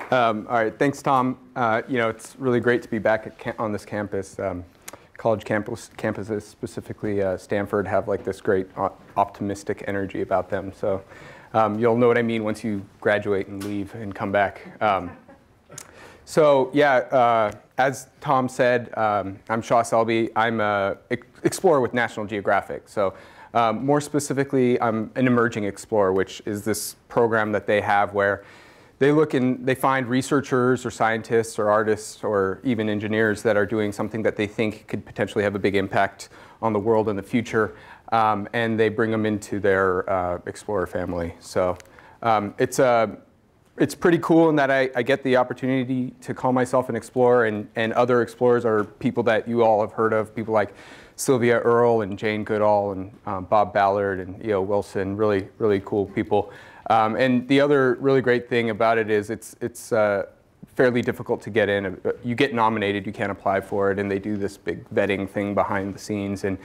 All right, thanks, Tom. It's really great to be back on this campus. College campuses, specifically Stanford, have like this great optimistic energy about them. So you'll know what I mean once you graduate and leave and come back. As Tom said, I'm Shah Selbe. I'm an explorer with National Geographic. So more specifically, I'm an emerging explorer, which is this program that they have where they look and they find researchers or scientists or artists or even engineers that are doing something that they think could potentially have a big impact on the world in the future, and they bring them into their explorer family. So it's pretty cool in that I get the opportunity to call myself an explorer, and other explorers are people that you all have heard of, people like Sylvia Earle and Jane Goodall and Bob Ballard and E.O. Wilson, really, really cool people. And the other really great thing about it is it's fairly difficult to get in. You get nominated, you can't apply for it, and they do this big vetting thing behind the scenes and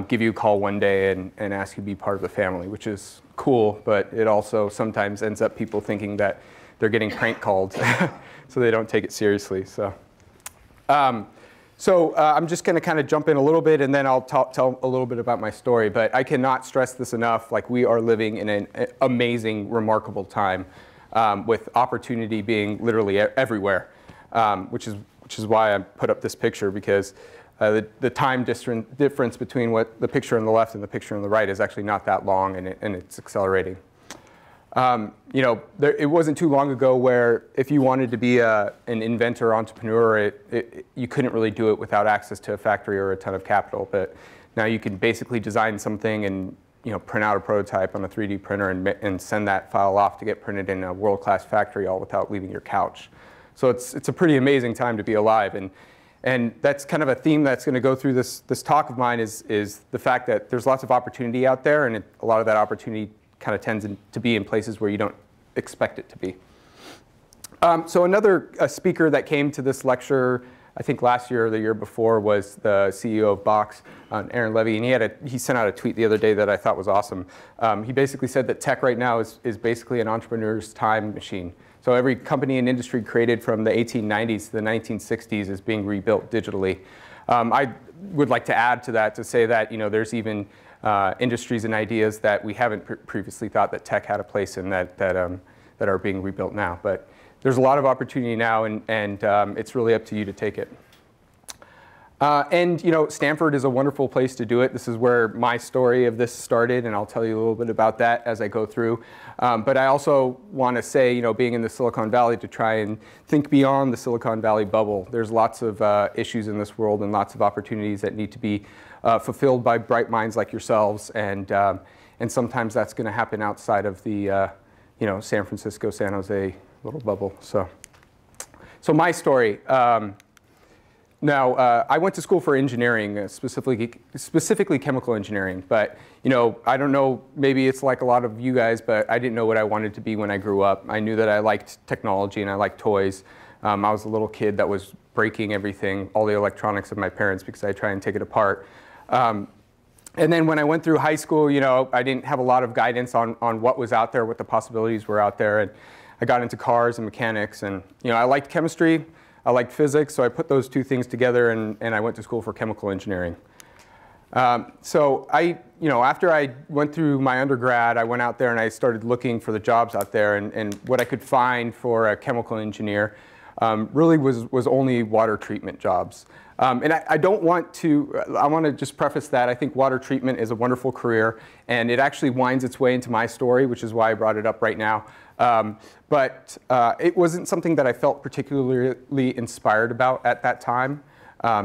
give you a call one day and ask you to be part of the family, which is cool, but it also sometimes ends up people thinking that they're getting prank called, so they don't take it seriously. So I'm just going to kind of jump in a little bit, and then I'll tell a little bit about my story. But I cannot stress this enough. Like, we are living in an amazing, remarkable time with opportunity being literally everywhere, which is why I put up this picture, because the time difference between what the picture on the left and the picture on the right is actually not that long, and it's accelerating. It wasn't too long ago where if you wanted to be an inventor, entrepreneur, you couldn't really do it without access to a factory or a ton of capital. But now you can basically design something and print out a prototype on a 3D printer and send that file off to get printed in a world-class factory, all without leaving your couch. So it's a pretty amazing time to be alive. And that's kind of a theme that's going to go through this talk of mine is the fact that there's lots of opportunity out there, and a lot of that opportunity kind of tends to be in places where you don't expect it to be. So another speaker that came to this lecture, I think last year or the year before, was the CEO of Box, Aaron Levy, and he sent out a tweet the other day that I thought was awesome. He basically said that tech right now is basically an entrepreneur's time machine. So every company and industry created from the 1890s to the 1960s is being rebuilt digitally. I would like to add to that to say that there's even industries and ideas that we haven't previously thought that tech had a place in that are being rebuilt now. But there's a lot of opportunity now, and it's really up to you to take it. Stanford is a wonderful place to do it. This is where my story of this started, and I'll tell you a little bit about that as I go through. But I also want to say, being in the Silicon Valley, to try and think beyond the Silicon Valley bubble. There's lots of issues in this world and lots of opportunities that need to be fulfilled by bright minds like yourselves, and sometimes that's going to happen outside of the San Francisco, San Jose little bubble. So my story. Now, I went to school for engineering, specifically chemical engineering. But I don't know, maybe it's like a lot of you guys, but I didn't know what I wanted to be when I grew up. I knew that I liked technology and I liked toys. I was a little kid that was breaking everything, all the electronics of my parents, because I try and take it apart. And then when I went through high school, I didn't have a lot of guidance on what was out there, what the possibilities were out there. And I got into cars and mechanics, and I liked chemistry. I liked physics, so I put those two things together, and I went to school for chemical engineering. So after I went through my undergrad, I went out there and I started looking for the jobs out there, and what I could find for a chemical engineer really was only water treatment jobs. And I want to just preface that I think water treatment is a wonderful career, and it actually winds its way into my story, which is why I brought it up right now. But it wasn't something that I felt particularly inspired about at that time.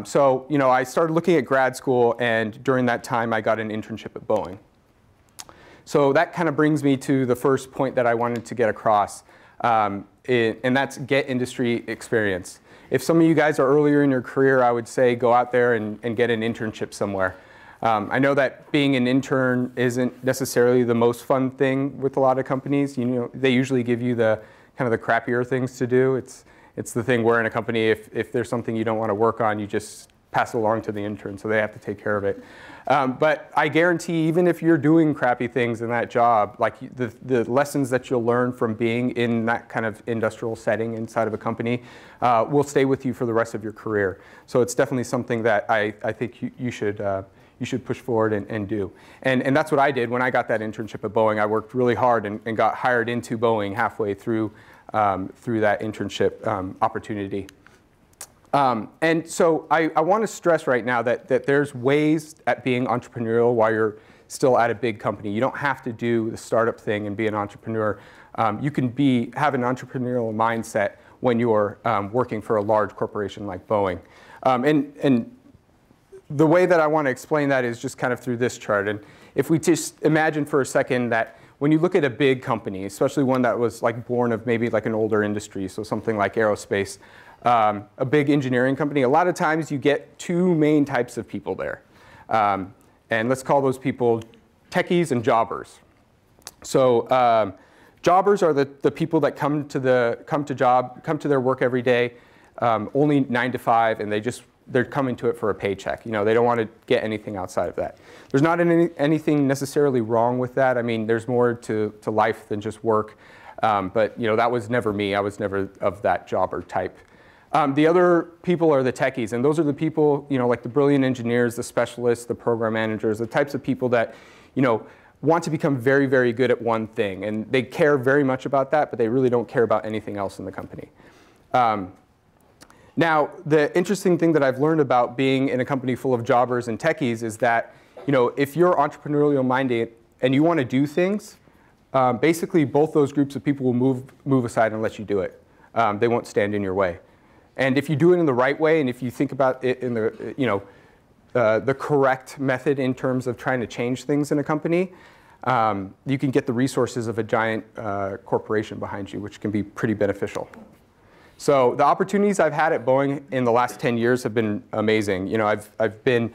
So I started looking at grad school, and during that time I got an internship at Boeing. So that kind of brings me to the first point that I wanted to get across, and that's get industry experience. If some of you guys are earlier in your career, I would say go out there and get an internship somewhere. I know that being an intern isn't necessarily the most fun thing with a lot of companies. They usually give you the kind of the crappier things to do. It's the thing where in a company, if there's something you don't want to work on, you just pass it along to the intern, so they have to take care of it. But I guarantee, even if you're doing crappy things in that job, like the lessons that you'll learn from being in that kind of industrial setting inside of a company will stay with you for the rest of your career. So it's definitely something that I think you should push forward and do. And that's what I did when I got that internship at Boeing. I worked really hard and got hired into Boeing halfway through that internship opportunity. And so I want to stress right now that there's ways at being entrepreneurial while you're still at a big company. You don't have to do the startup thing and be an entrepreneur. You can have an entrepreneurial mindset when you're working for a large corporation like Boeing. And the way that I want to explain that is just kind of through this chart. And if we just imagine for a second that when you look at a big company, especially one that was like born of maybe like an older industry, so something like aerospace, a big engineering company, a lot of times you get two main types of people there. And let's call those people techies and jobbers. So jobbers are the people that come to their work every day, only 9 to 5, and they're coming to it for a paycheck. You know, they don't want to get anything outside of that. There's not anything necessarily wrong with that. I mean, there's more to life than just work. But you know, that was never me. I was never of that jobber type. The other people are the techies, and those are the people, you know, like the brilliant engineers, the specialists, the program managers, the types of people that, you know, want to become very, very good at one thing, and they care very much about that, but they really don't care about anything else in the company. Now, the interesting thing that I've learned about being in a company full of jobbers and techies is that, you know, if you're entrepreneurial minded and you want to do things, basically both those groups of people will move aside and let you do it. They won't stand in your way. And if you do it in the right way, and if you think about it in the, you know, the correct method in terms of trying to change things in a company, you can get the resources of a giant corporation behind you, which can be pretty beneficial. So the opportunities I've had at Boeing in the last 10 years have been amazing. You know, I've been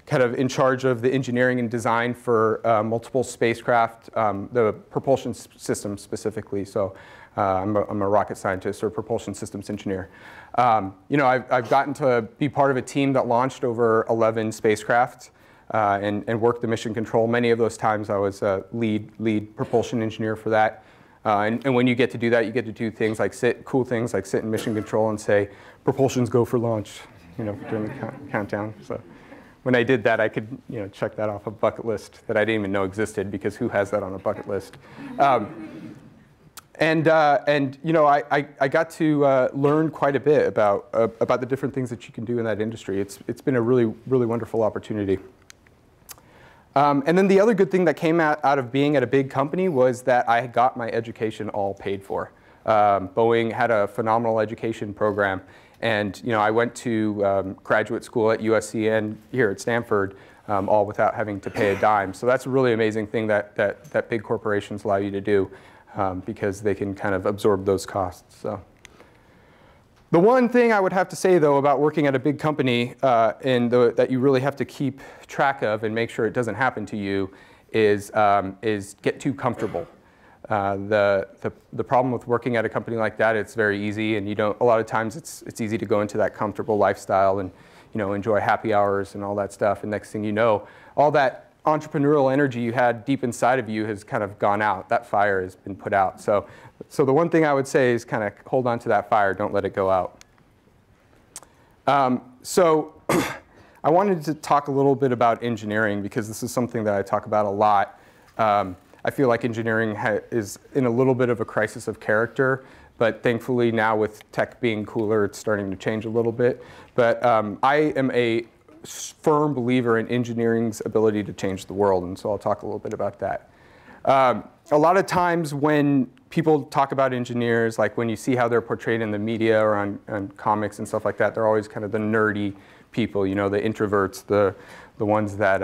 kind of in charge of the engineering and design for multiple spacecraft, the propulsion system specifically. So I'm a rocket scientist or propulsion systems engineer. You know, I've gotten to be part of a team that launched over 11 spacecraft and worked the mission control. Many of those times I was a lead propulsion engineer for that. And when you get to do that, you get to do things like cool things like sit in mission control and say, propulsions go for launch, you know, during the countdown. So when I did that, I could, you know, check that off a bucket list that I didn't even know existed, because who has that on a bucket list? And you know, I got to learn quite a bit about the different things that you can do in that industry. It's been a really, really wonderful opportunity. And then the other good thing that came out of being at a big company was that I got my education all paid for. Boeing had a phenomenal education program. And you know, I went to graduate school at USC and here at Stanford, all without having to pay a dime. So that's a really amazing thing that big corporations allow you to do, because they can kind of absorb those costs. So. The one thing I would have to say, though, about working at a big company that you really have to keep track of and make sure it doesn't happen to you is get too comfortable. The problem with working at a company like that, it's very easy, and a lot of times it's easy to go into that comfortable lifestyle and, you know, enjoy happy hours and all that stuff. And next thing you know, all that entrepreneurial energy you had deep inside of you has kind of gone out. That fire has been put out. So the one thing I would say is kind of hold on to that fire. Don't let it go out. So I wanted to talk a little bit about engineering, because this is something that I talk about a lot. I feel like engineering is in a little bit of a crisis of character, but thankfully now with tech being cooler, it's starting to change a little bit. But I am a firm believer in engineering's ability to change the world, and so I'll talk a little bit about that. A lot of times when people talk about engineers, like when you see how they're portrayed in the media or on comics and stuff like that, they're always kind of the nerdy people, you know, the introverts, the ones that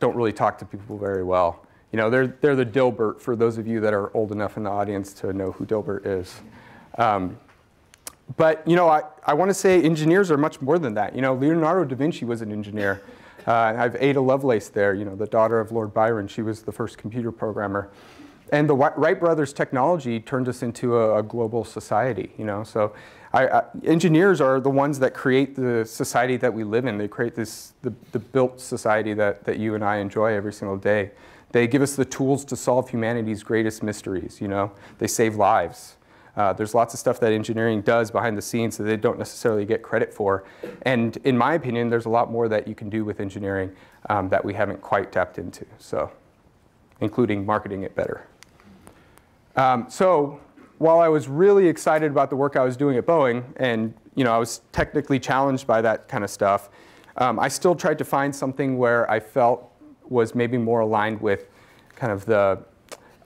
don't really talk to people very well. You know, they're the Dilbert, for those of you that are old enough in the audience to know who Dilbert is. But you know, I want to say engineers are much more than that. You know, Leonardo da Vinci was an engineer. I have Ada Lovelace there, you know, the daughter of Lord Byron. She was the first computer programmer. And the Wright brothers' technology turned us into a global society, you know. So Engineers are the ones that create the society that we live in. They create the built society that you and I enjoy every single day. They give us the tools to solve humanity's greatest mysteries, you know. They save lives. There's lots of stuff that engineering does behind the scenes that they don't necessarily get credit for. And in my opinion, there's a lot more that you can do with engineering that we haven't quite tapped into, so including marketing it better. So while I was really excited about the work I was doing at Boeing, and I was technically challenged by that kind of stuff, I still tried to find something where I felt was maybe more aligned with kind of the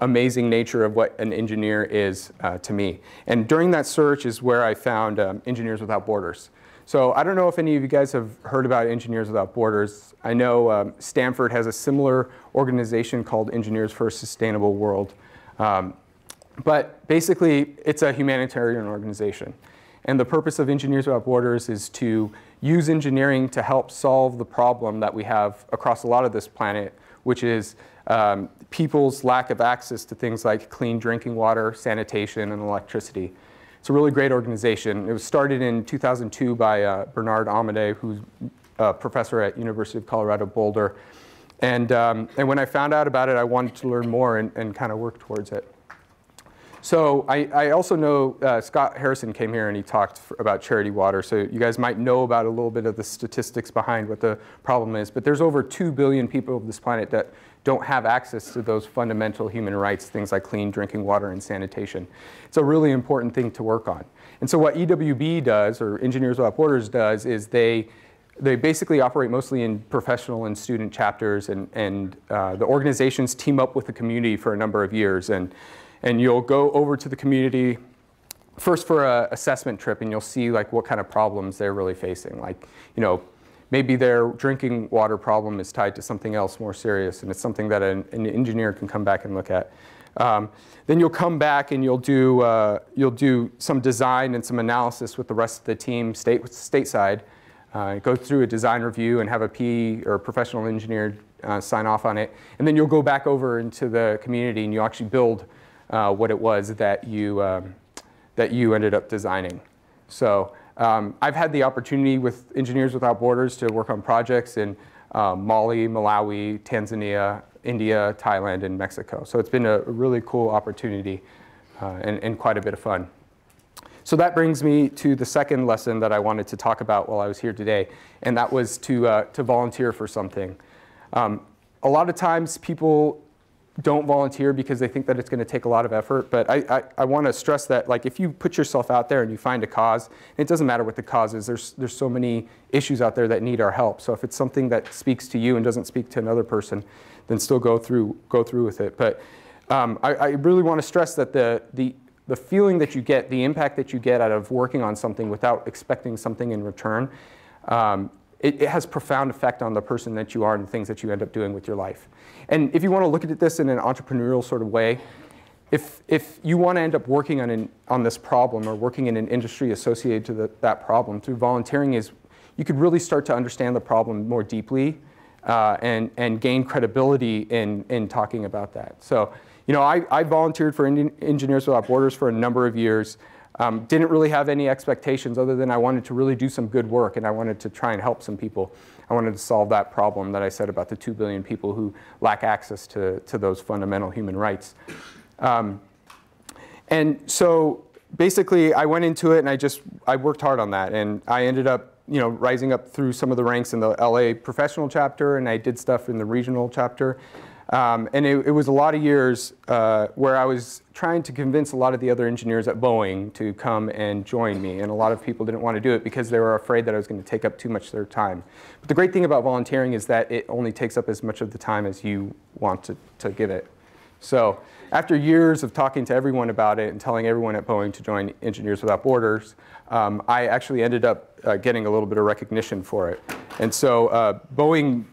amazing nature of what an engineer is to me. And during that search is where I found Engineers Without Borders. So I don't know if any of you guys have heard about Engineers Without Borders. I know Stanford has a similar organization called Engineers for a Sustainable World. But basically, it's a humanitarian organization. And the purpose of Engineers Without Borders is to use engineering to help solve the problem that we have across a lot of this planet, which is people's lack of access to things like clean drinking water, sanitation, and electricity. It's a really great organization. It was started in 2002 by Bernard Amadei, who's a professor at University of Colorado Boulder. And when I found out about it, I wanted to learn more and kind of work towards it. So I also know Scott Harrison came here and he talked about charity water. So you guys might know about a little bit of the statistics behind what the problem is. But there's over 2 billion people on this planet that don't have access to those fundamental human rights, things like clean drinking water and sanitation. It's a really important thing to work on. And so what EWB does, or Engineers Without Borders does, is they basically operate mostly in professional and student chapters. And the organizations team up with the community for a number of years. And you'll go over to the community first for an assessment trip, and you'll see like what kind of problems they're really facing. Like, maybe their drinking water problem is tied to something else more serious, and it's something that an engineer can come back and look at. Then you'll come back and you'll do some design and some analysis with the rest of the team stateside. Go through a design review and have a PE or professional engineer sign off on it. And then you'll go back over into the community and you actually build what it was that you ended up designing. So I've had the opportunity with Engineers Without Borders to work on projects in Mali, Malawi, Tanzania, India, Thailand, and Mexico. So it's been a really cool opportunity and quite a bit of fun. So that brings me to the second lesson that I wanted to talk about while I was here today, and that was to volunteer for something. A lot of times people don't volunteer because they think that it's going to take a lot of effort. But I want to stress that, like, if you put yourself out there and you find a cause, it doesn't matter what the cause is. There's so many issues out there that need our help. So if it's something that speaks to you and doesn't speak to another person, then still go through with it. But I really want to stress that the feeling that you get, the impact that you get out of working on something without expecting something in return, it has profound effect on the person that you are and the things that you end up doing with your life. And if you want to look at this in an entrepreneurial sort of way, if you want to end up working on this problem or working in an industry associated to that problem, through volunteering you could really start to understand the problem more deeply and gain credibility in talking about that. So, I volunteered for Engineers Without Borders for a number of years. Didn't really have any expectations other than I wanted to really do some good work and I wanted to try and help some people. I wanted to solve that problem that I said about the 2 billion people who lack access to those fundamental human rights. And so basically I went into it and I worked hard on that, and I ended up rising up through some of the ranks in the LA professional chapter, and I did stuff in the regional chapter. And it was a lot of years where I was trying to convince a lot of the other engineers at Boeing to come and join me. And a lot of people didn't want to do it because they were afraid that I was going to take up too much of their time. But the great thing about volunteering is that it only takes up as much of the time as you want to give it. So after years of talking to everyone about it and telling everyone at Boeing to join Engineers Without Borders, I actually ended up getting a little bit of recognition for it. And so Boeing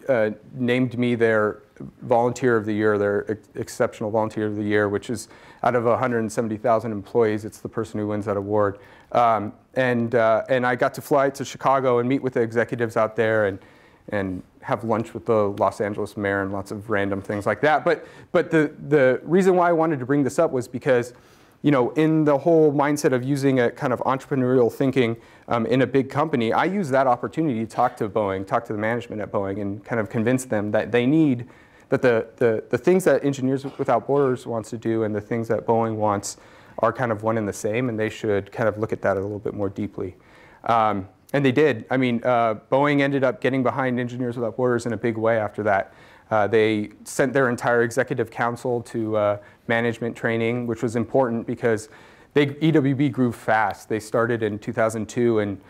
named me their Volunteer of the Year, their Exceptional Volunteer of the Year, which is out of 170,000 employees, it's the person who wins that award. And I got to fly to Chicago and meet with the executives out there and have lunch with the Los Angeles mayor and lots of random things like that. But the reason why I wanted to bring this up was because in the whole mindset of using a kind of entrepreneurial thinking in a big company, I use that opportunity to talk to Boeing, talk to the management at Boeing, and kind of convince them that they need, that the things that Engineers Without Borders wants to do and the things that Boeing wants are kind of one and the same, and they should kind of look at that a little bit more deeply. And they did. I mean, Boeing ended up getting behind Engineers Without Borders in a big way after that. They sent their entire executive council to management training, which was important because EWB grew fast. They started in 2002, and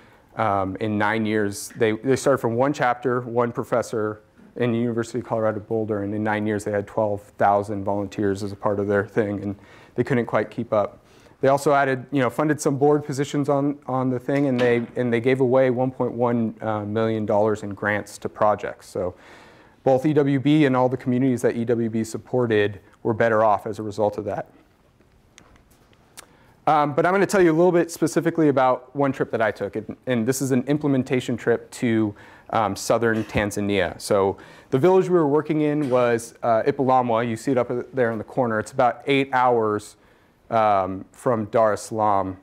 in 9 years, they started from one chapter, one professor in the University of Colorado Boulder, and in 9 years, they had 12,000 volunteers as a part of their thing, and they couldn't quite keep up. They also added, funded some board positions on the thing, and they gave away $1.1 million in grants to projects. So both EWB and all the communities that EWB supported were better off as a result of that. But I'm going to tell you a little bit specifically about one trip that I took, and this is an implementation trip to southern Tanzania. So the village we were working in was Ipalamwa. You see it up there in the corner. It's about 8 hours from Dar es Salaam.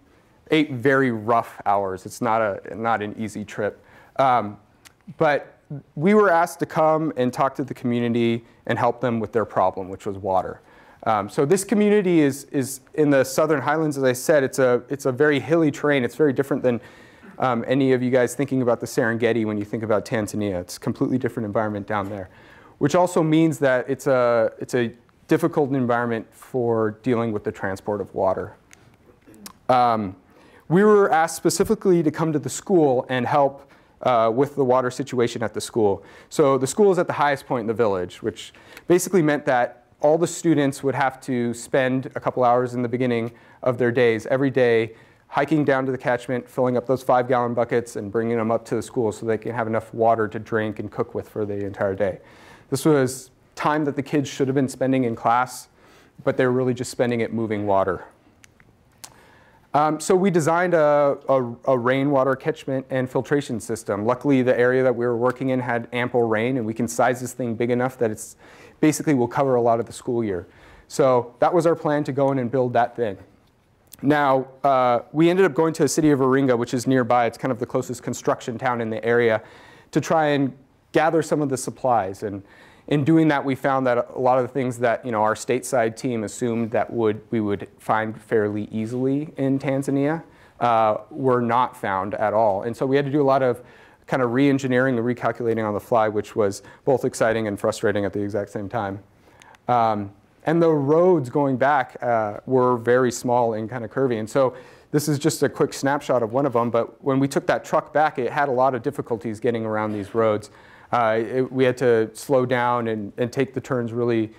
8 very rough hours. It's not an easy trip. But we were asked to come and talk to the community and help them with their problem, which was water. So this community is in the southern highlands. As I said, it's a very hilly terrain. It's very different than any of you guys thinking about the Serengeti when you think about Tanzania. It's a completely different environment down there, which also means that it's a difficult environment for dealing with the transport of water. We were asked specifically to come to the school and help with the water situation at the school. So the school is at the highest point in the village, which basically meant that all the students would have to spend a couple hours in the beginning of their days every day hiking down to the catchment, filling up those 5-gallon buckets and bringing them up to the school so they can have enough water to drink and cook with for the entire day. This was time that the kids should have been spending in class, but they were really just spending it moving water. So we designed a rainwater catchment and filtration system. Luckily, the area that we were working in had ample rain, and we can size this thing big enough that it's basically will cover a lot of the school year. So that was our plan, to go in and build that thing. Now, we ended up going to the city of Iringa, which is nearby. It's kind of the closest construction town in the area, to try and gather some of the supplies. And in doing that, we found that a lot of the things that our stateside team assumed that we would find fairly easily in Tanzania were not found at all. And so we had to do a lot of kind of re-engineering and recalculating on the fly, which was both exciting and frustrating at the exact same time. And the roads going back were very small and kind of curvy. And so this is just a quick snapshot of one of them. But when we took that truck back, it had a lot of difficulties getting around these roads. We had to slow down and take the turns really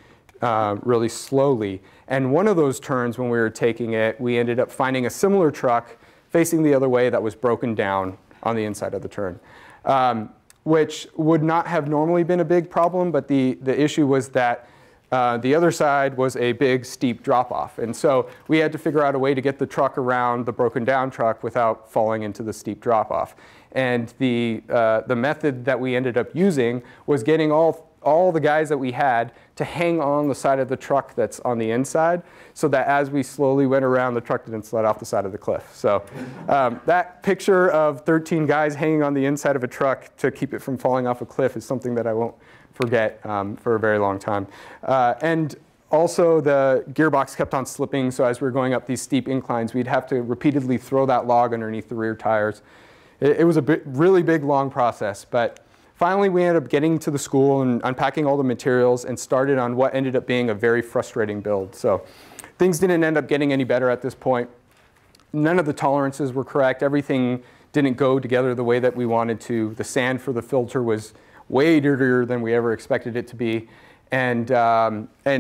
slowly. And one of those turns, when we were taking it, we ended up finding a similar truck facing the other way that was broken down on the inside of the turn, which would not have normally been a big problem. But the issue was that the other side was a big, steep drop-off. And so we had to figure out a way to get the truck around the broken down truck without falling into the steep drop-off. And the method that we ended up using was getting all the guys that we had to hang on the side of the truck that's on the inside, so that as we slowly went around, the truck didn't slide off the side of the cliff. So that picture of 13 guys hanging on the inside of a truck to keep it from falling off a cliff is something that I won't forget for a very long time. And also, the gearbox kept on slipping, so as we were going up these steep inclines, we'd have to repeatedly throw that log underneath the rear tires. It was a really big, long process, but finally we ended up getting to the school and unpacking all the materials and started on what ended up being a very frustrating build. So things didn't end up getting any better at this point. None of the tolerances were correct. Everything didn't go together the way that we wanted to. The sand for the filter was way dirtier than we ever expected it to be. And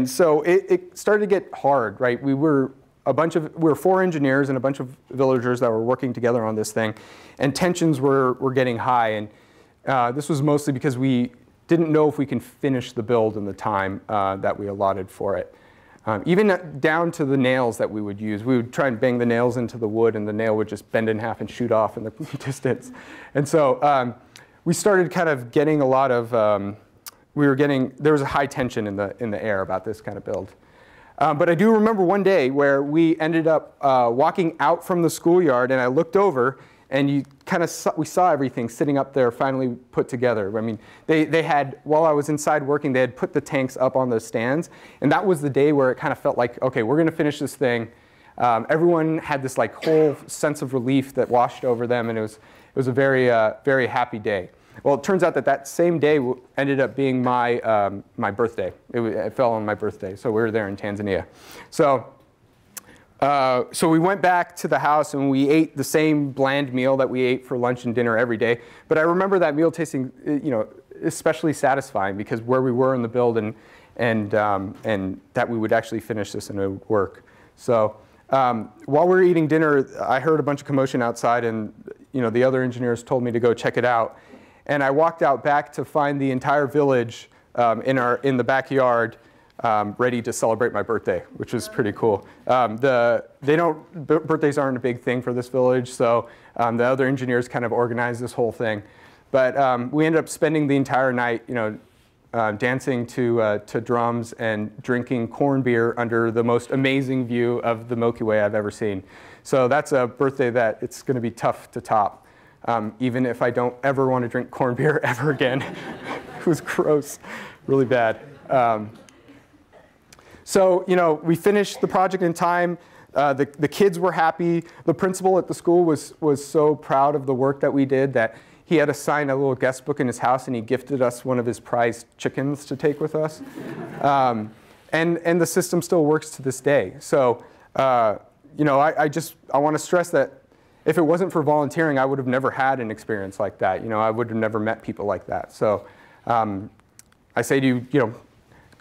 so it started to get hard, right? We were 4 engineers and a bunch of villagers that were working together on this thing, and tensions were getting high. And this was mostly because we didn't know if we can finish the build in the time that we allotted for it. Even down to the nails that we would use. We would try and bang the nails into the wood, and the nail would just bend in half and shoot off in the distance. And so we started kind of getting a lot of, there was a high tension in the air about this kind of build. But I do remember one day where we ended up walking out from the schoolyard, and I looked over, and we saw everything sitting up there finally put together. I mean, they had, while I was inside working, they had put the tanks up on the stands, and that was the day where it kind of felt like, okay, we're going to finish this thing. Everyone had this like whole sense of relief that washed over them, and it was a very, very happy day. Well, it turns out that that same day ended up being my, my birthday. It fell on my birthday, so we were there in Tanzania. So we went back to the house and we ate the same bland meal that we ate for lunch and dinner every day. But I remember that meal tasting, especially satisfying because where we were in the build and that we would actually finish this and it would work. So while we were eating dinner, I heard a bunch of commotion outside, and the other engineers told me to go check it out. And I walked out back to find the entire village in the backyard ready to celebrate my birthday, which was pretty cool. Birthdays aren't a big thing for this village, so the other engineers kind of organized this whole thing. But we ended up spending the entire night, dancing to drums and drinking corn beer under the most amazing view of the Milky Way I've ever seen. So that's a birthday that it's going to be tough to top. Even if I don't ever want to drink corn beer ever again. It was gross, really bad. So, we finished the project in time. The kids were happy. The principal at the school was so proud of the work that we did that he had assigned a little guest book in his house, and he gifted us one of his prized chickens to take with us. And the system still works to this day. So, I want to stress that if it wasn't for volunteering, I would have never had an experience like that. I would have never met people like that. So I say to you,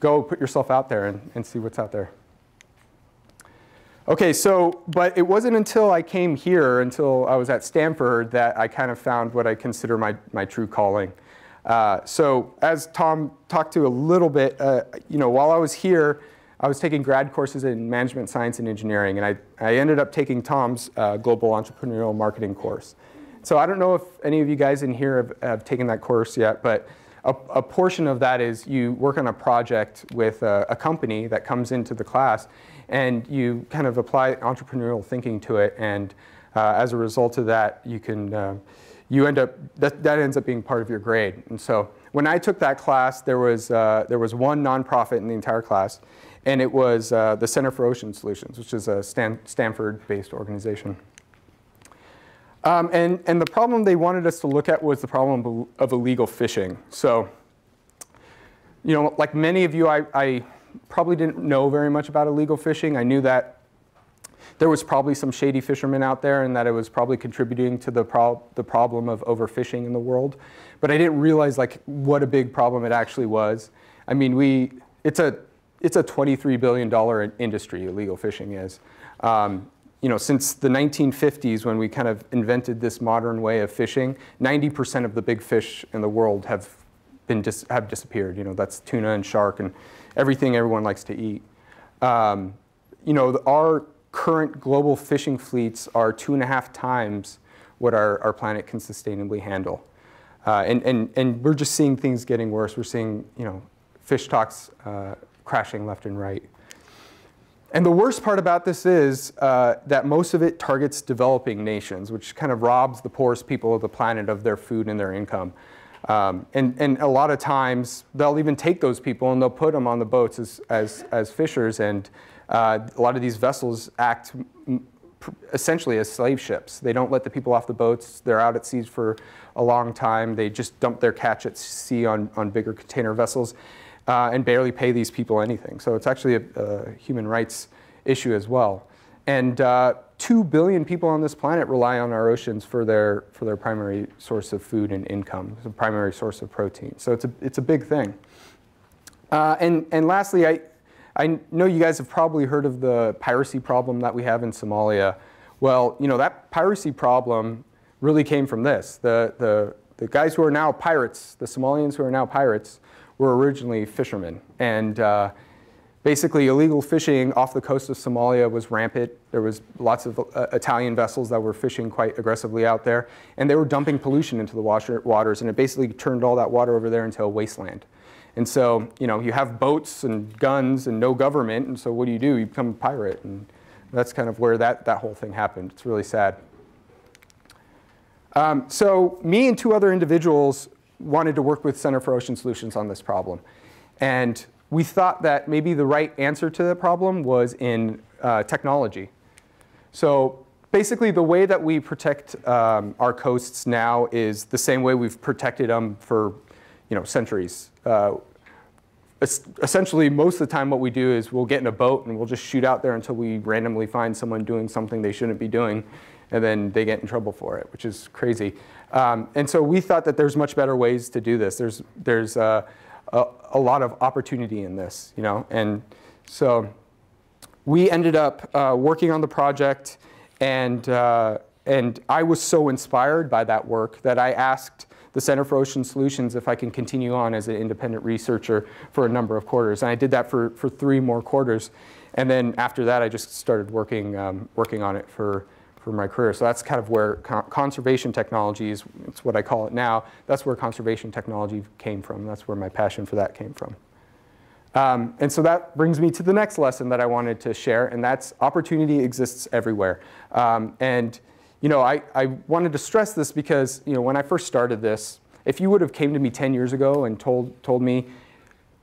go put yourself out there and see what's out there. Okay, but it wasn't until I came here, until I was at Stanford, that I kind of found what I consider my true calling. So as Tom talked to a little bit, while I was here, I was taking grad courses in management science and engineering, and I ended up taking Tom's global entrepreneurial marketing course. So I don't know if any of you guys in here have taken that course yet, but a portion of that is you work on a project with a company that comes into the class, and you kind of apply entrepreneurial thinking to it, and as a result of that, that ends up being part of your grade. And so when I took that class, there was one nonprofit in the entire class, and it was the Center for Ocean Solutions, which is a Stanford-based organization. And the problem they wanted us to look at was the problem of illegal fishing. So, like many of you, I probably didn't know very much about illegal fishing. I knew that there was probably some shady fishermen out there, and that it was probably contributing to the problem of overfishing in the world. But I didn't realize what a big problem it actually was. I mean, it's a $23 billion industry, illegal fishing is. Since the 1950s, when we kind of invented this modern way of fishing, 90% of the big fish in the world have disappeared. That's tuna and shark and everything everyone likes to eat. Our current global fishing fleets are 2.5 times what our planet can sustainably handle. And we're just seeing things getting worse. We're seeing, fish stocks crashing left and right. And the worst part about this is that most of it targets developing nations, which kind of robs the poorest people of the planet of their food and their income. And a lot of times, they'll even take those people and they'll put them on the boats as fishers. And a lot of these vessels act essentially as slave ships. They don't let the people off the boats. They're out at sea for a long time. They just dump their catch at sea on bigger container vessels. And barely pay these people anything. So it's actually a human rights issue as well. And 2 billion people on this planet rely on our oceans for their primary source of food and income, the primary source of protein. So it's a big thing. And lastly, I know you guys have probably heard of the piracy problem that we have in Somalia. Well, that piracy problem really came from this. The guys who are now pirates, the Somalians who are now pirates, were originally fishermen. And basically, illegal fishing off the coast of Somalia was rampant. There was lots of Italian vessels that were fishing quite aggressively out there. And they were dumping pollution into the waters, and it basically turned all that water over there into a wasteland. And so, you know, you have boats and guns and no government, and so what do? You become a pirate, and that's kind of where that whole thing happened. It's really sad. So me and two other individuals wanted to work with Center for Ocean Solutions on this problem. And we thought that maybe the right answer to the problem was in technology. So basically, the way that we protect our coasts now is the same way we've protected them for, you know, centuries. Essentially, most of the time what we do is we'll get in a boat and we'll just shoot out there until we randomly find someone doing something they shouldn't be doing, and then they get in trouble for it, which is crazy. And so we thought that there's much better ways to do this. There's a lot of opportunity in this, you know, and so we ended up working on the project, and I was so inspired by that work that I asked the Center for Ocean Solutions if I can continue on as an independent researcher for a number of quarters. And I did that for 3 more quarters. And then after that, I just started working on it for my career. So that's kind of where conservation technology is. It's what I call it now. That's where conservation technology came from. That's where my passion for that came from. And so that brings me to the next lesson that I wanted to share, and that's opportunity exists everywhere. And you know, I wanted to stress this because, you know, when I first started this, if you would have came to me 10 years ago and told me,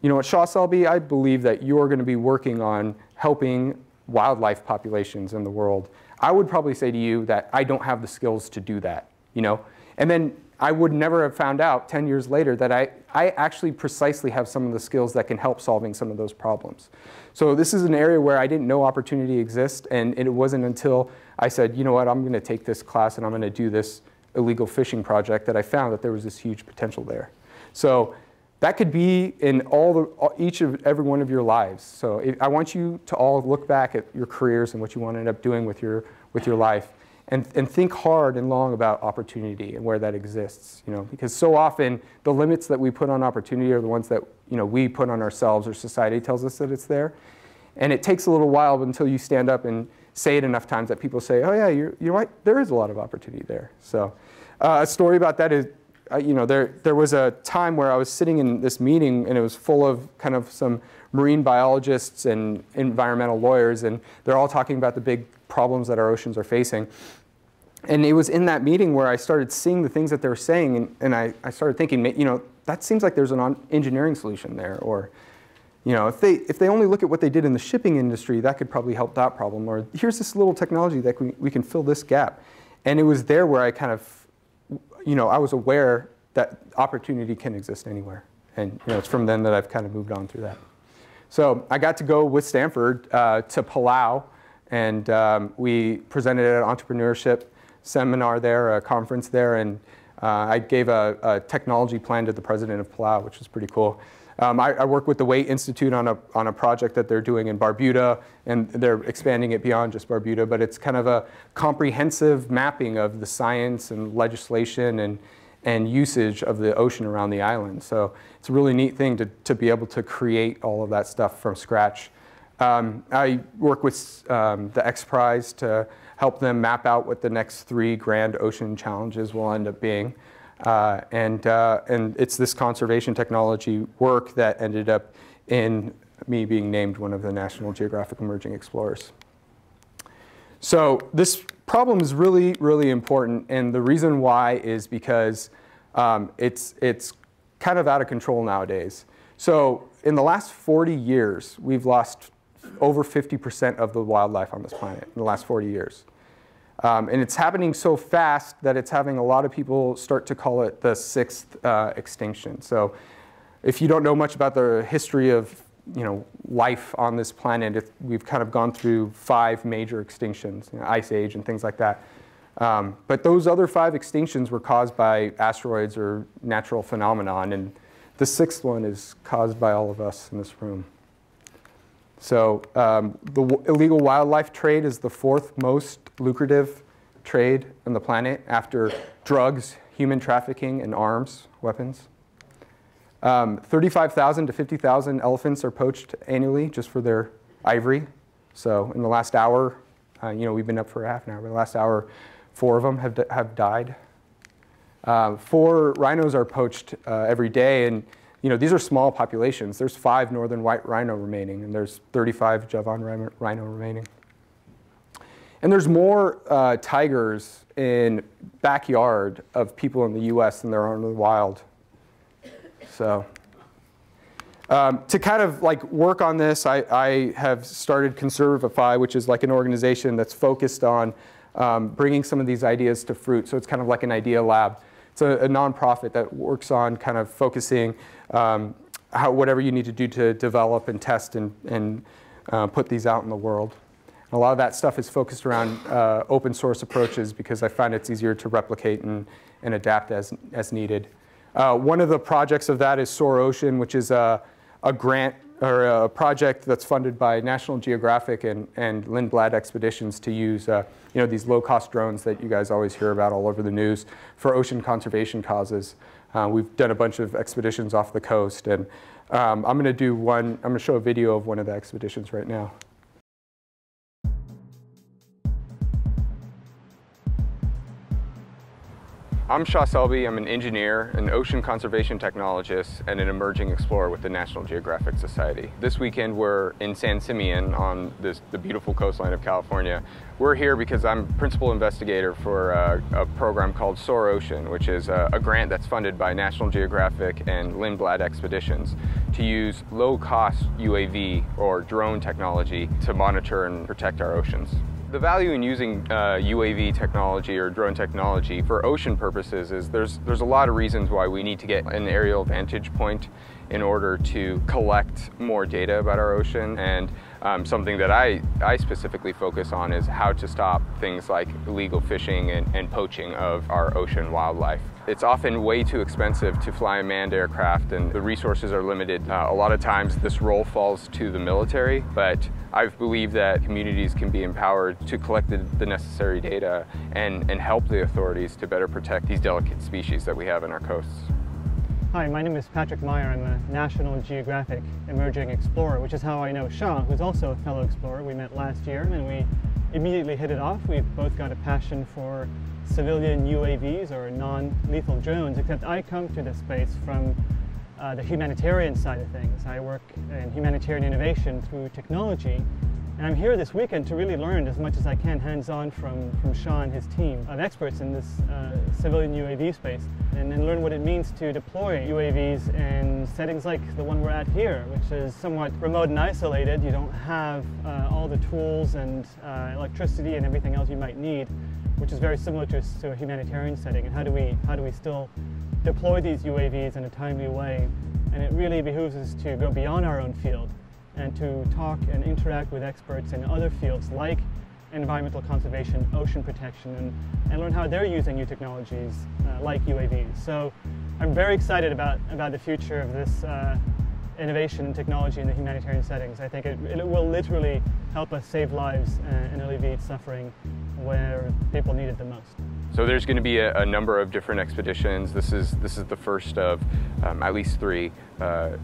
you know, at Shah Selbe, I believe that you're going to be working on helping wildlife populations in the world, I would probably say to you that I don't have the skills to do that, you know. And then I would never have found out 10 years later that I actually precisely have some of the skills that can help solving some of those problems. So this is an area where I didn't know opportunity exists, and it wasn't until I said, you know what, I'm going to take this class and I'm going to do this illegal fishing project that I found that there was this huge potential there. So that could be in each of every one of your lives. So I want you to all look back at your careers and what you want to end up doing with your life, and think hard and long about opportunity and where that exists. You know, because so often the limits that we put on opportunity are the ones that, you know, we put on ourselves, or society tells us that it's there. And it takes a little while until you stand up and say it enough times that people say, oh yeah, you're right, there is a lot of opportunity there. So a story about that is, you know, there was a time where I was sitting in this meeting and it was full of kind of some marine biologists and environmental lawyers, and they're all talking about the big problems that our oceans are facing. And it was in that meeting where I started seeing the things that they were saying, and I started thinking, you know, that seems like there's an engineering solution there, or, you know, if they only look at what they did in the shipping industry, that could probably help that problem, or here's this little technology that we can fill this gap. And it was there where I kind of, you know, I was aware that opportunity can exist anywhere. And, you know, it's from then that I've kind of moved on through that. So I got to go with Stanford to Palau, and we presented at an entrepreneurship seminar there, a conference there, and I gave a technology plan to the president of Palau, which was pretty cool. I work with the Waite Institute on a project that they're doing in Barbuda, and they're expanding it beyond just Barbuda, but it's kind of a comprehensive mapping of the science and legislation and usage of the ocean around the island. So it's a really neat thing to be able to create all of that stuff from scratch. I work with the X Prize to help them map out what the next 3 grand ocean challenges will end up being. And it's this conservation technology work that ended up in me being named one of the National Geographic Emerging Explorers. So this problem is really, really important, and the reason why is because it's kind of out of control nowadays. So in the last 40 years, we've lost over 50% of the wildlife on this planet in the last 40 years. And it's happening so fast that it's having a lot of people start to call it the 6th extinction. So if you don't know much about the history of, you know, life on this planet, we've kind of gone through 5 major extinctions, you know, Ice Age and things like that. But those other 5 extinctions were caused by asteroids or natural phenomenon, and the 6th one is caused by all of us in this room. So the illegal wildlife trade is the 4th most lucrative trade on the planet after drugs, human trafficking, and arms, weapons. 35,000 to 50,000 elephants are poached annually just for their ivory. So in the last hour, you know, we've been up for half an hour, but in the last hour, 4 of them have died. 4 rhinos are poached every day, and these are small populations. There's 5 northern white rhino remaining, and there's 35 Javan rhino remaining. And there's more tigers in backyard of people in the US than there are in the wild. So to kind of like work on this, I have started Conserve-ify, which is like an organization that's focused on bringing some of these ideas to fruit. So it's kind of like an idea lab. It's a nonprofit that works on kind of focusing whatever you need to do to develop and test and put these out in the world. And a lot of that stuff is focused around open source approaches because I find it's easier to replicate and adapt as needed. One of the projects of that is Soar Ocean, which is a grant or a project that's funded by National Geographic and Lindblad Expeditions to use these low-cost drones that you guys always hear about all over the news for ocean conservation causes. We've done a bunch of expeditions off the coast, and I'm going to show a video of one of the expeditions right now. I'm Shah Selbe. I'm an engineer, an ocean conservation technologist, and an emerging explorer with the National Geographic Society. This weekend we're in San Simeon on the beautiful coastline of California. We're here because I'm principal investigator for a program called Soar Ocean, which is a grant that's funded by National Geographic and Lindblad Expeditions to use low-cost UAV or drone technology to monitor and protect our oceans. The value in using UAV technology or drone technology for ocean purposes is there's a lot of reasons why we need to get an aerial vantage point in order to collect more data about our ocean. And something that I specifically focus on is how to stop things like illegal fishing and poaching of our ocean wildlife. It's often way too expensive to fly a manned aircraft and the resources are limited. A lot of times this role falls to the military, but I believe that communities can be empowered to collect the necessary data and help the authorities to better protect these delicate species that we have in our coasts. Hi, my name is Patrick Meyer. I'm a National Geographic Emerging Explorer, which is how I know Shah, who's also a fellow explorer. We met last year and we immediately hit it off. We've both got a passion for civilian UAVs or non-lethal drones, except I come to this space from the humanitarian side of things. I work in humanitarian innovation through technology, and I'm here this weekend to really learn as much as I can hands-on from Shah and his team of experts in this civilian UAV space, and learn what it means to deploy UAVs in settings like the one we're at here, which is somewhat remote and isolated. You don't have all the tools and electricity and everything else you might need, which is very similar to a humanitarian setting. And how do we still deploy these UAVs in a timely way? And it really behooves us to go beyond our own field and to talk and interact with experts in other fields like environmental conservation, ocean protection, and learn how they're using new technologies like UAVs. So I'm very excited about the future of this innovation and technology in the humanitarian settings. I think it will literally help us save lives and alleviate suffering where people need it the most. So there's going to be a number of different expeditions. This is the first of at least 3,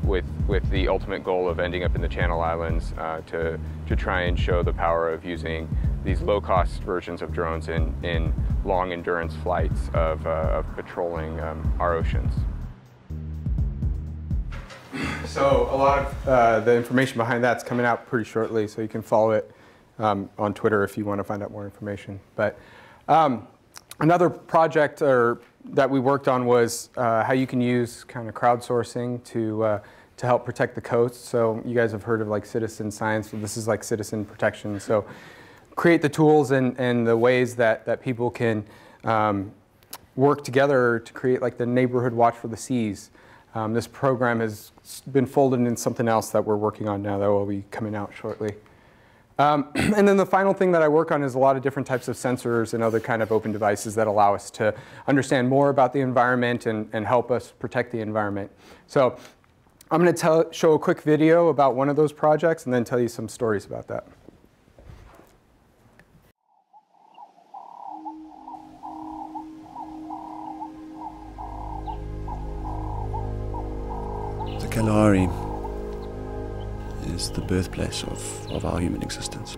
with the ultimate goal of ending up in the Channel Islands to try and show the power of using these low-cost versions of drones in long endurance flights of patrolling our oceans. So a lot of the information behind that's coming out pretty shortly, so you can follow it on Twitter if you want to find out more information. But another project that we worked on was how you can use kind of crowdsourcing to help protect the coast. So you guys have heard of like citizen science. Well, this is like citizen protection. So create the tools and the ways that people can work together to create like the neighborhood watch for the seas. This program has been folded in something else that we're working on now that will be coming out shortly. And then the final thing that I work on is a lot of different types of sensors and other kind of open devices that allow us to understand more about the environment and help us protect the environment. So I'm going to show a quick video about one of those projects and then tell you some stories about that. The Kalahari is the birthplace of our human existence.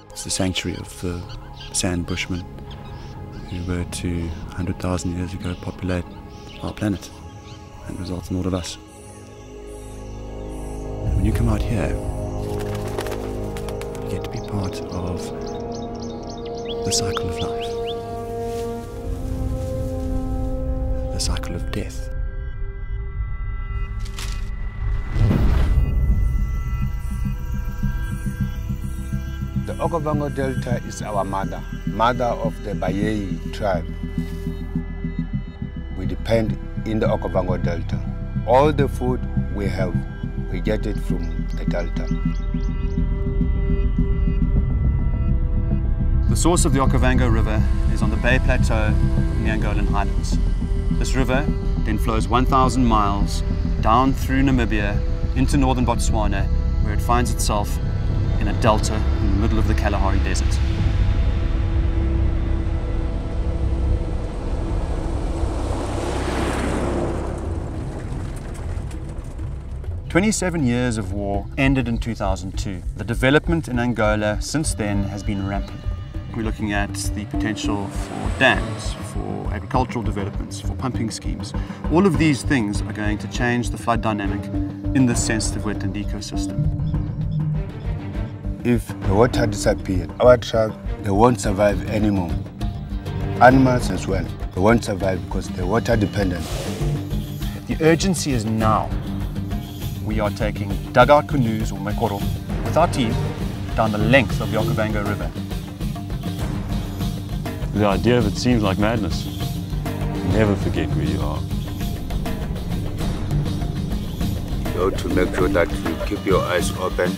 It's the sanctuary of the sand bushmen who were to 100,000 years ago populate our planet. and results in all of us. And when you come out here, you get to be part of the cycle of life, the cycle of death. The Okavango Delta is our mother of the Bayei tribe. We depend in the Okavango Delta. All the food we have, we get it from the Delta. The source of the Okavango River is on the Bay Plateau in the Angolan highlands. This river then flows 1,000 miles down through Namibia into northern Botswana, where it finds itself in a delta in the middle of the Kalahari Desert. "27 years of war ended in 2002. The development in Angola since then has been rampant. We're looking at the potential for dams, for agricultural developments, for pumping schemes. All of these things are going to change the flood dynamic in this sensitive wetland ecosystem. If the water disappeared, our tribe, they won't survive anymore. Animals as well, they won't survive because they're water dependent. The urgency is now. We are taking dugout canoes, or mekoro, with our team down the length of the Okavango River. The idea of it seems like madness. Never forget where you are. You have to make sure that you keep your eyes open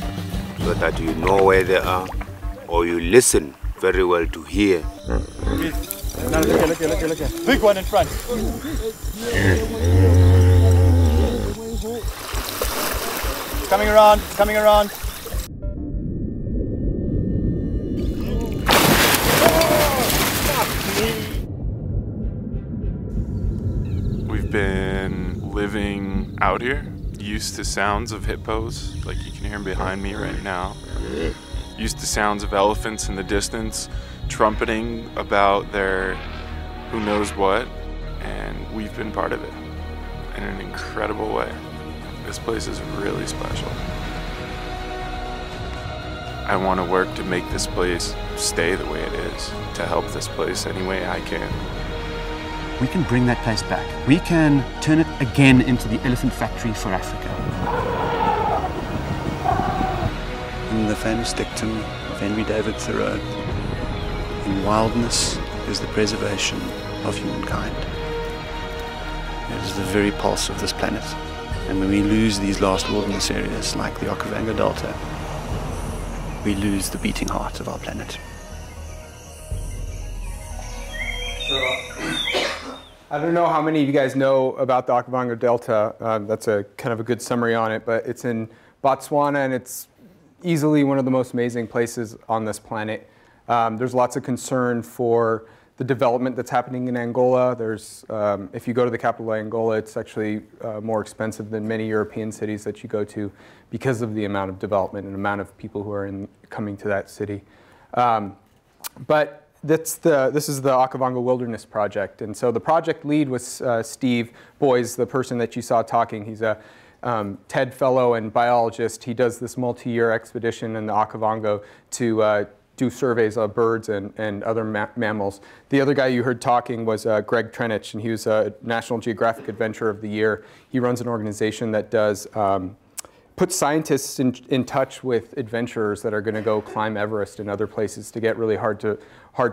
so that you know where they are, or you listen very well to hear. Big one in front. Coming around, coming around. We've been living out here, used to sounds of hippos, like you can hear them behind me right now. Used to sounds of elephants in the distance, trumpeting about their who knows what, and we've been part of it in an incredible way. This place is really special. I want to work to make this place stay the way it is, to help this place any way I can. We can bring that place back. We can turn it again into the elephant factory for Africa. In the famous dictum of Henry David Thoreau, in wildness is the preservation of humankind. It is the very pulse of this planet. And when we lose these last wilderness areas like the Okavango Delta, we lose the beating heart of our planet. I don't know how many of you guys know about the Okavango Delta. That's a kind of a good summary on it, but it's in Botswana, and it's easily one of the most amazing places on this planet. There's lots of concern for the development that's happening in Angola. There's, if you go to the capital of Angola, it's actually more expensive than many European cities that you go to because of the amount of development and amount of people who are coming to that city. But this is the Okavango Wilderness Project. And so the project lead was Steve Boys, the person that you saw talking. He's a TED fellow and biologist. He does this multi-year expedition in the Okavango to do surveys of birds and other mammals. The other guy you heard talking was Greg Trenich, and he was a National Geographic Adventurer of the Year. He runs an organization that does put scientists in touch with adventurers that are going to go climb Everest and other places to get really hard to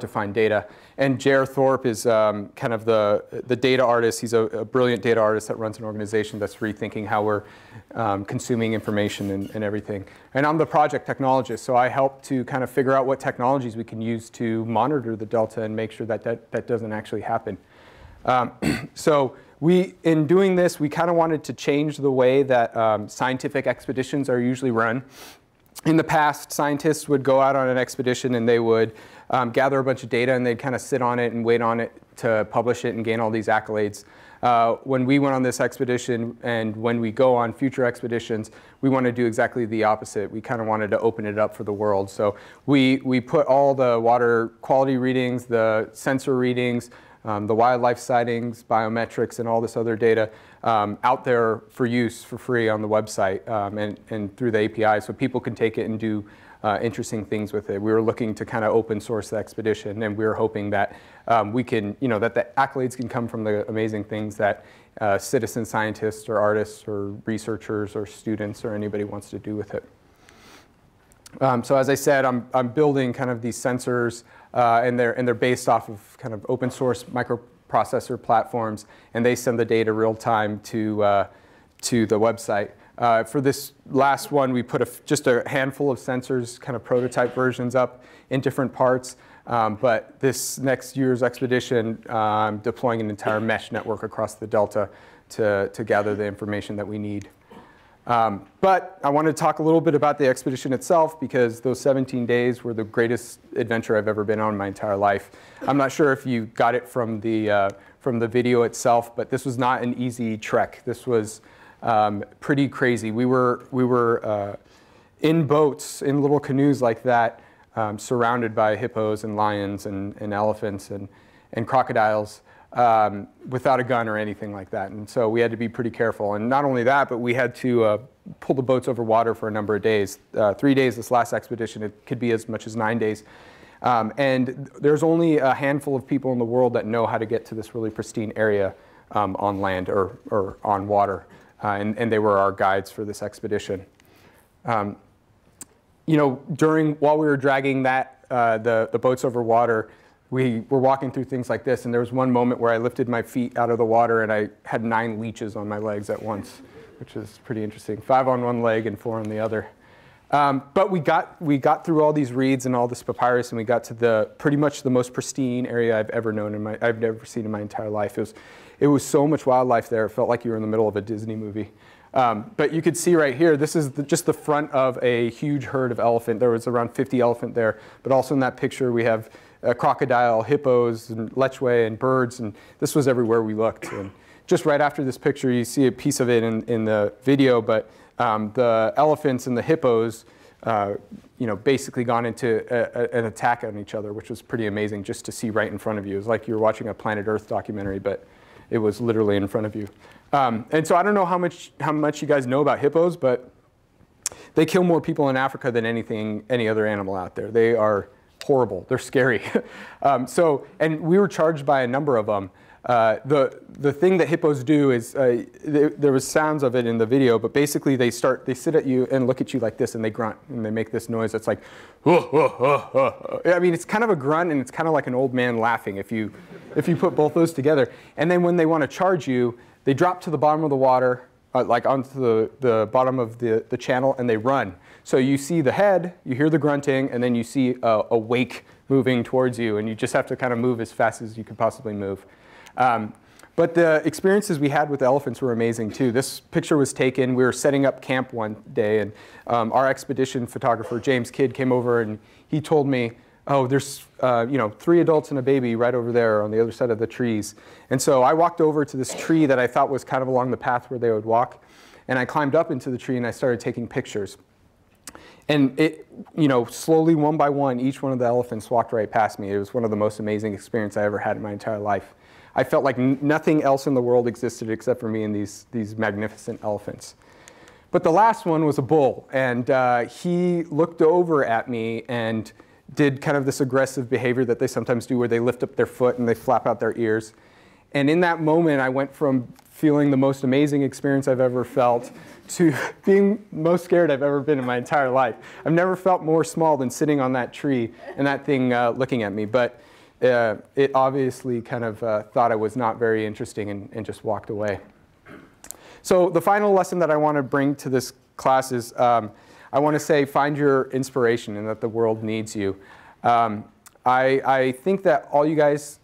find data. And J.R. Thorpe is kind of the data artist. He's a brilliant data artist that runs an organization that's rethinking how we're consuming information and everything. And I'm the project technologist, so I help to kind of figure out what technologies we can use to monitor the delta and make sure that doesn't actually happen. So in doing this, we kind of wanted to change the way that scientific expeditions are usually run. In the past, scientists would go out on an expedition and they would gather a bunch of data and they'd kind of sit on it and wait on it to publish it and gain all these accolades. When we went on this expedition and when we go on future expeditions, we want to do exactly the opposite. We kind of wanted to open it up for the world. So we put all the water quality readings, the sensor readings, the wildlife sightings, biometrics, and all this other data out there for use for free on the website and through the API, so people can take it and do interesting things with it. We were looking to kind of open source the expedition, and we were hoping that we can, that the accolades can come from the amazing things that citizen scientists or artists or researchers or students or anybody wants to do with it. So as I said, I'm building kind of these sensors, and they're based off of kind of open source microprocessor platforms, and they send the data real time to the website. For this last one, we put just a handful of sensors, kind of prototype versions up in different parts. But this next year's expedition, I'm deploying an entire mesh network across the Delta to gather the information that we need. But I want to talk a little bit about the expedition itself, because those 17 days were the greatest adventure I've ever been on in my entire life. I'm not sure if you got it from the video itself, but this was not an easy trek. This was pretty crazy. We were in boats, in little canoes like that, surrounded by hippos and lions and elephants and crocodiles, without a gun or anything like that. And so we had to be pretty careful. And not only that, but we had to pull the boats over water for a number of days. 3 days this last expedition. It could be as much as 9 days. And there's only a handful of people in the world that know how to get to this really pristine area on land or on water. And they were our guides for this expedition. While we were dragging the boats over water, we were walking through things like this, and there was one moment where I lifted my feet out of the water and I had 9 leeches on my legs at once, which is pretty interesting. 5 on one leg and 4 on the other. But we got through all these reeds and all this papyrus, and we got to pretty much the most pristine area I've ever seen in my entire life. It was so much wildlife there. It felt like you were in the middle of a Disney movie. But you could see right here, this is just the front of a huge herd of elephant. There was around 50 elephant there. But also in that picture, we have a crocodile, hippos, and lechwe, and birds. And this was everywhere we looked. And just right after this picture, you see a piece of it in the video. But the elephants and the hippos, basically gone into an attack on each other, which was pretty amazing just to see right in front of you. It was like you were watching a Planet Earth documentary, but it was literally in front of you. And so I don't know how much you guys know about hippos, but they kill more people in Africa than any other animal out there. They are horrible. They're scary. And we were charged by a number of them. The thing that hippos do is, there was sounds of it in the video, but basically they sit at you and look at you like this, and they grunt, and they make this noise that's like, oh, oh, oh, oh. I mean, it's kind of a grunt, and it's kind of like an old man laughing if you put both those together. And then when they want to charge you, they drop to the bottom of the water, like onto the bottom of the channel, and they run. So you see the head, you hear the grunting, and then you see a wake moving towards you, and you just have to kind of move as fast as you could possibly move. But the experiences we had with the elephants were amazing too. This picture was taken, we were setting up camp one day, and our expedition photographer, James Kidd, came over and he told me, oh, there's 3 adults and a baby right over there on the other side of the trees. And so I walked over to this tree that I thought was kind of along the path where they would walk, and I climbed up into the tree and I started taking pictures. And it, slowly, one by one, each one of the elephants walked right past me. It was one of the most amazing experiences I ever had in my entire life. I felt like nothing else in the world existed except for me and these magnificent elephants. But the last one was a bull, and he looked over at me and did kind of this aggressive behavior that they sometimes do, where they lift up their foot and they flap out their ears. And in that moment, I went from feeling the most amazing experience I've ever felt to being most scared I've ever been in my entire life. I've never felt more small than sitting on that tree and that thing looking at me. But it obviously kind of thought I was not very interesting and just walked away. So the final lesson that I want to bring to this class is I want to say find your inspiration and that the world needs you. I think that all you guys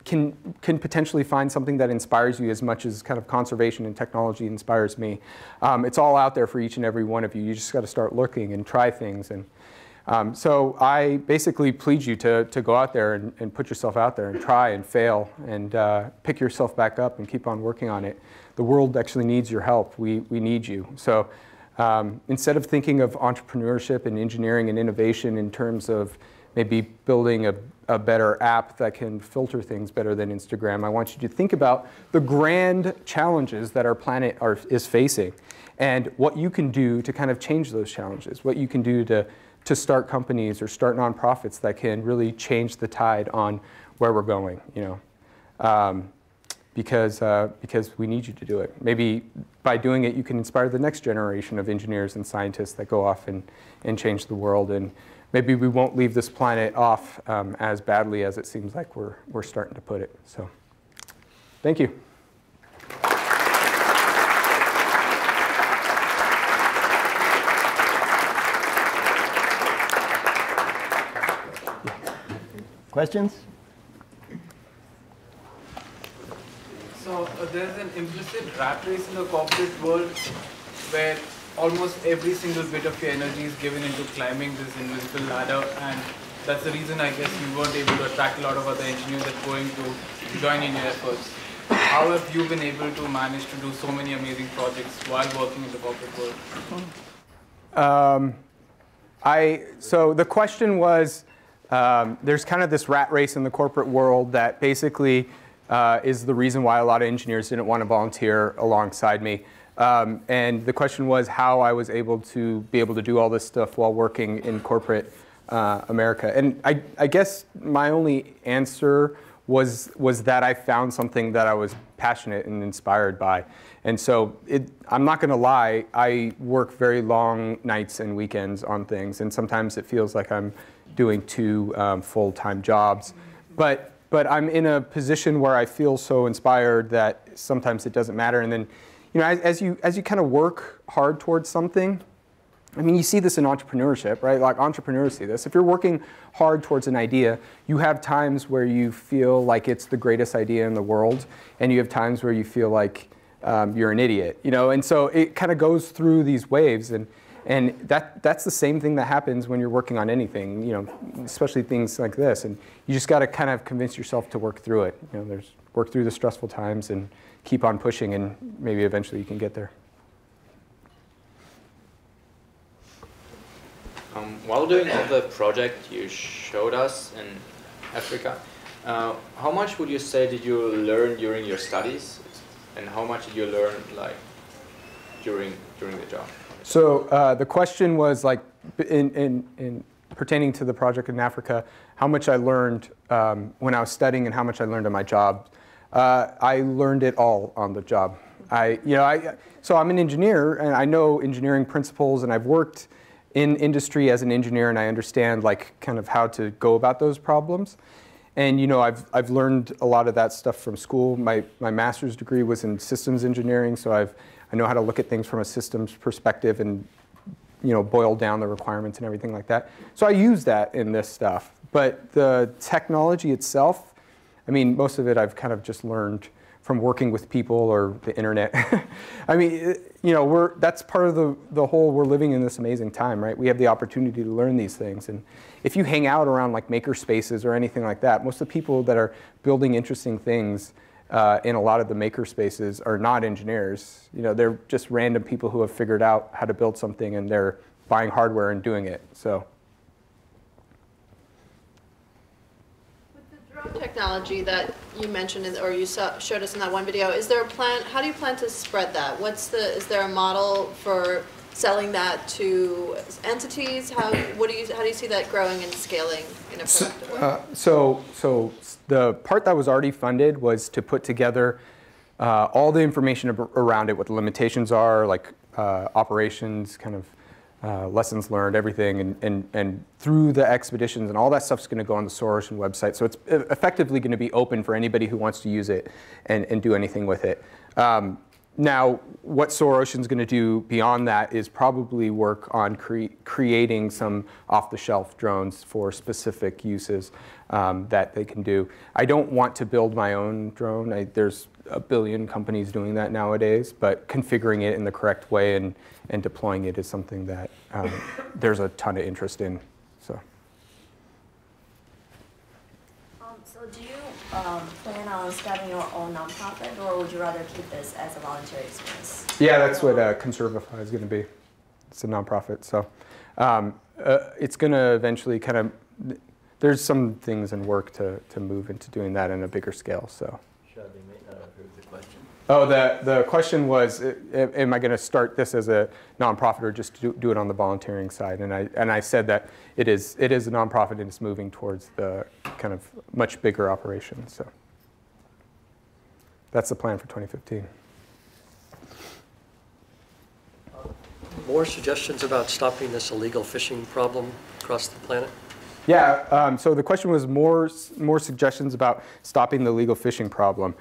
can potentially find something that inspires you as much as kind of conservation and technology inspires me. It's all out there for each and every one of you. You just got to start looking and try things. And so I basically plead you to go out there and put yourself out there and try and fail and pick yourself back up and keep on working on it. The world actually needs your help. We need you. So instead of thinking of entrepreneurship and engineering and innovation in terms of maybe building a better app that can filter things better than Instagram. I want you to think about the grand challenges that our planet is facing and what you can do to kind of change those challenges, what you can do to start companies or start nonprofits that can really change the tide on where we're going, because we need you to do it. Maybe by doing it, you can inspire the next generation of engineers and scientists that go off and change the world. And maybe we won't leave this planet off as badly as it seems like we're starting to put it. So, thank you. Questions? So there's an implicit rat race in the corporate world where almost every single bit of your energy is given into climbing this invisible ladder, and that's the reason I guess you weren't able to attract a lot of other engineers that are going to join in your efforts. How have you been able to manage to do so many amazing projects while working in the corporate world? So the question was, there's kind of this rat race in the corporate world that basically is the reason why a lot of engineers didn't want to volunteer alongside me. And the question was how I was able to do all this stuff while working in corporate America. And I guess my only answer was that I found something that I was passionate and inspired by. And so I'm not going to lie, I work very long nights and weekends on things, and sometimes it feels like I'm doing two full-time jobs. But I'm in a position where I feel so inspired that sometimes it doesn't matter. And then, as you kind of work hard towards something, I mean, you see this in entrepreneurship, right? Like entrepreneurs see this. If you're working hard towards an idea, you have times where you feel like it's the greatest idea in the world, and you have times where you feel like you're an idiot, And so it kind of goes through these waves, and that's the same thing that happens when you're working on anything, especially things like this. And you just got to kind of convince yourself to work through it. Work through the stressful times and keep on pushing, and maybe eventually you can get there. While doing all the project you showed us in Africa, how much would you say did you learn during your studies, and how much did you learn during the job? So the question was like, in pertaining to the project in Africa, how much I learned when I was studying and how much I learned on my job. I learned it all on the job. So I'm an engineer, and I know engineering principles, and I've worked in industry as an engineer, and I understand kind of how to go about those problems. And I've learned a lot of that stuff from school. My master's degree was in systems engineering, so I know how to look at things from a systems perspective and boil down the requirements and everything like that. So I use that in this stuff. But the technology itself, I mean, most of it I've kind of just learned from working with people or the internet. I mean, that's part of the whole, we're living in this amazing time, right? We have the opportunity to learn these things. And if you hang out around like maker spaces or anything like that, most of the people that are building interesting things in a lot of the maker spaces are not engineers. They're just random people who have figured out how to build something, and they're buying hardware and doing it. So. With the drone technology that you mentioned, or you showed us in that one video, is there a plan? How do you plan to spread that? Is there a model for selling that to entities? How do you see that growing and scaling in a productive way? So the part that was already funded was to put together all the information around it, what the limitations are, like operations, kind of lessons learned, everything, and through the expeditions, and all that stuff's going to go on the Soros website. So it's effectively going to be open for anybody who wants to use it and do anything with it. Now, what Sorocean's going to do beyond that is probably work on creating some off-the-shelf drones for specific uses that they can do. I don't want to build my own drone. There's a billion companies doing that nowadays, but configuring it in the correct way and deploying it is something that there's a ton of interest in. So do you plan on starting your own nonprofit, or would you rather keep this as a voluntary experience? Yeah, that's what Conserve is going to be. It's a nonprofit, so it's going to eventually kind of. there's some things in work to move into doing that in a bigger scale. So. Shah, they may not have heard the question. Oh, the question was, am I going to start this as a nonprofit or just do it on the volunteering side? And I said that it is a nonprofit and it's moving towards the kind of much bigger operation. So that's the plan for 2015. More suggestions about stopping this illegal fishing problem across the planet? Yeah, so the question was more suggestions about stopping the illegal fishing problem.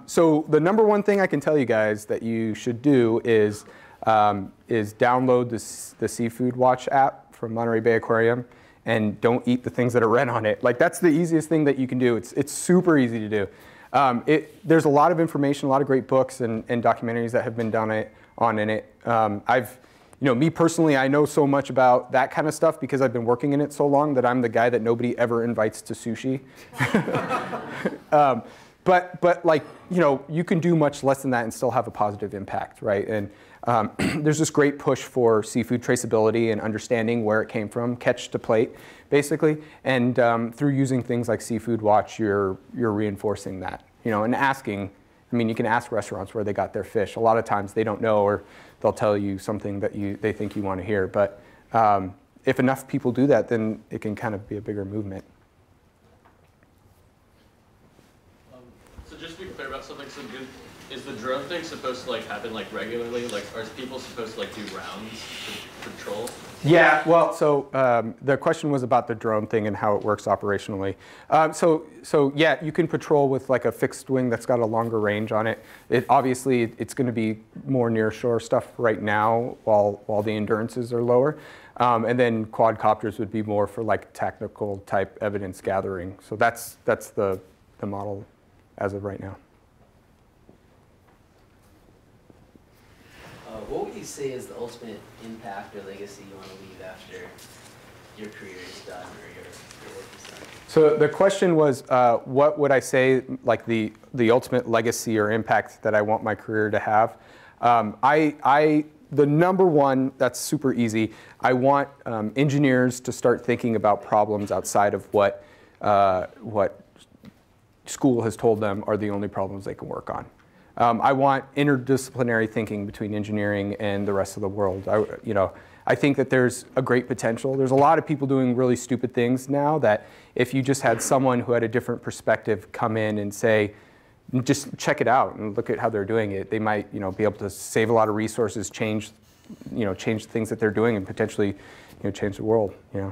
So the number one thing I can tell you guys that you should do is download the Seafood Watch app from Monterey Bay Aquarium and don't eat the things that are red on it. Like, that's the easiest thing that you can do. It's super easy to do. There's a lot of information, a lot of great books and documentaries that have been done in it. Me personally, I know so much about that kind of stuff because I've been working in it so long that I'm the guy that nobody ever invites to sushi. But like, you can do much less than that and still have a positive impact, right? And there's this great push for seafood traceability and understanding where it came from, catch to plate, basically. And through using things like Seafood Watch, you're reinforcing that, and asking. I mean, you can ask restaurants where they got their fish. A lot of times they don't know, or they'll tell you something that they think you want to hear. But if enough people do that, then it can kind of be a bigger movement. So just to be clear about something, is the drone thing supposed to happen regularly? Are people supposed to do rounds to patrol? Yeah, well, so the question was about the drone thing and how it works operationally. So yeah, you can patrol with a fixed wing that's got a longer range on it. Obviously, it's going to be more near-shore stuff right now while the endurances are lower. And then quadcopters would be more for technical type evidence gathering. So that's the model as of right now. What would you say is the ultimate impact or legacy you want to leave after your career is done or your work is done? So the question was, what would I say the ultimate legacy or impact that I want my career to have? The number one, that's super easy. I want engineers to start thinking about problems outside of what school has told them are the only problems they can work on. I want interdisciplinary thinking between engineering and the rest of the world. I think that there's a great potential. There's a lot of people doing really stupid things now that if you just had someone who had a different perspective come in and say, just check it out and look at how they're doing it, they might be able to save a lot of resources, change things that they're doing and potentially change the world. I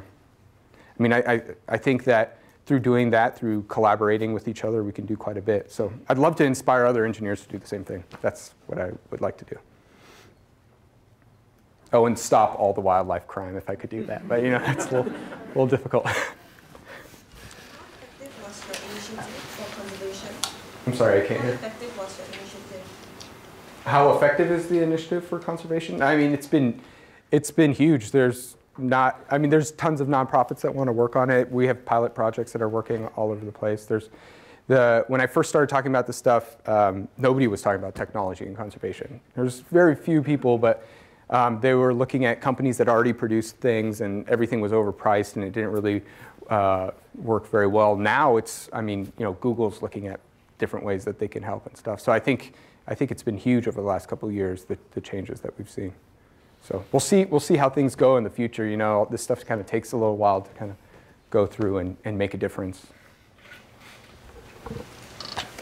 mean, I think that through doing that, through collaborating with each other, we can do quite a bit. So I'd love to inspire other engineers to do the same thing. That's what I would like to do. Oh, and stop all the wildlife crime if I could do that. But that's a little difficult. How effective was your initiative for conservation? I'm sorry, I can't hear. How effective was your initiative? How effective is the initiative for conservation? I mean, it's been huge. There's tons of nonprofits that want to work on it. We have pilot projects that are working all over the place. When I first started talking about this stuff, nobody was talking about technology and conservation. There's very few people, but they were looking at companies that already produced things and everything was overpriced and it didn't really work very well. Now Google's looking at different ways that they can help and stuff. So I think it's been huge over the last couple of years, the changes that we've seen. So we'll see how things go in the future. This stuff kind of takes a little while to kind of go through and make a difference.